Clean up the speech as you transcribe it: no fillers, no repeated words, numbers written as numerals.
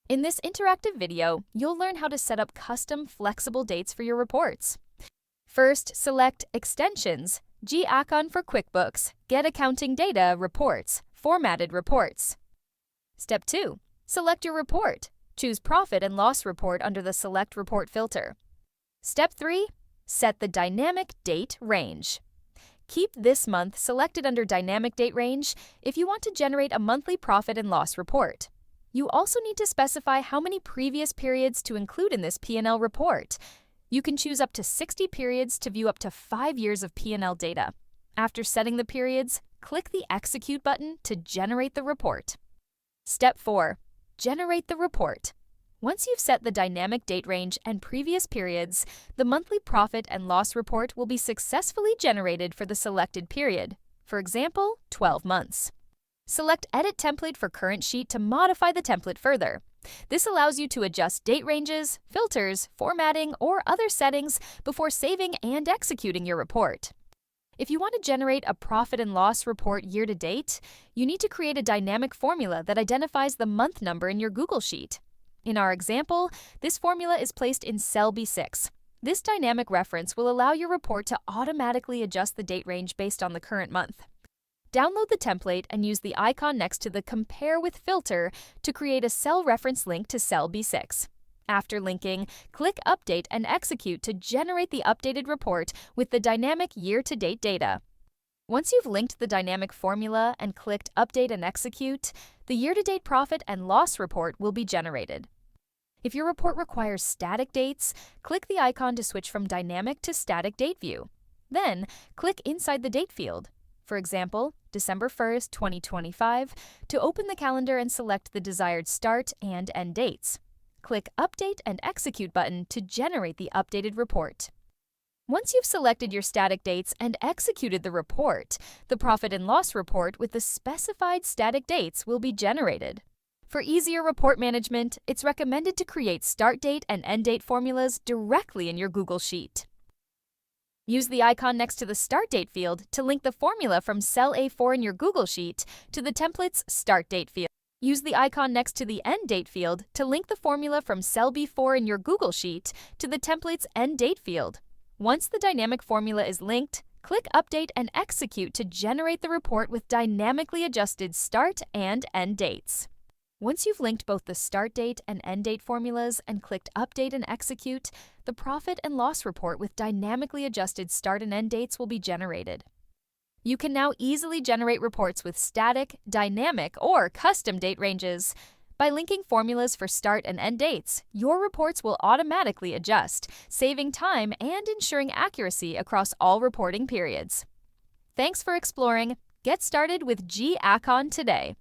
In this interactive video, you'll learn how to set up custom flexible dates for your reports. First, select Extensions, G-Accon for QuickBooks, Get Accounting Data Reports, Formatted Reports. Step 2. Select your report. Choose Profit and Loss Report under the Select Report filter. Step 3. Set the Dynamic Date Range. Keep this month selected under Dynamic Date Range if you want to generate a monthly profit and loss report. You also need to specify how many previous periods to include in this P&L report. You can choose up to 60 periods to view up to 5 years of P&L data. After setting the periods, click the Execute button to generate the report. Step 4. Generate the report. Once you've set the dynamic date range and previous periods, the monthly profit and loss report will be successfully generated for the selected period, for example, 12 months. Select Edit Template for current sheet to modify the template further. This allows you to adjust date ranges, filters, formatting, or other settings before saving and executing your report. If you want to generate a profit and loss report year to date, you need to create a dynamic formula that identifies the month number in your Google Sheet. In our example, this formula is placed in cell B6. This dynamic reference will allow your report to automatically adjust the date range based on the current month. Download the template and use the icon next to the Compare with filter to create a cell reference link to cell B6. After linking, click Update and Execute to generate the updated report with the dynamic year-to-date data. Once you've linked the dynamic formula and clicked Update and Execute, the year-to-date profit and loss report will be generated. If your report requires static dates, click the icon to switch from dynamic to static date view. Then, click inside the date field. For example, December 1st, 2025, to open the calendar and select the desired start and end dates. Click Update and Execute button to generate the updated report. Once you've selected your static dates and executed the report, the profit and loss report with the specified static dates will be generated. For easier report management, it's recommended to create start date and end date formulas directly in your Google Sheet. Use the icon next to the Start Date field to link the formula from cell A4 in your Google Sheet to the template's Start Date field. Use the icon next to the End Date field to link the formula from cell B4 in your Google Sheet to the template's End Date field. Once the dynamic formula is linked, click Update and Execute to generate the report with dynamically adjusted start and end dates. Once you've linked both the start date and end date formulas and clicked Update and Execute, the profit and loss report with dynamically adjusted start and end dates will be generated. You can now easily generate reports with static, dynamic, or custom date ranges. By linking formulas for start and end dates, your reports will automatically adjust, saving time and ensuring accuracy across all reporting periods. Thanks for exploring. Get started with G-Accon today.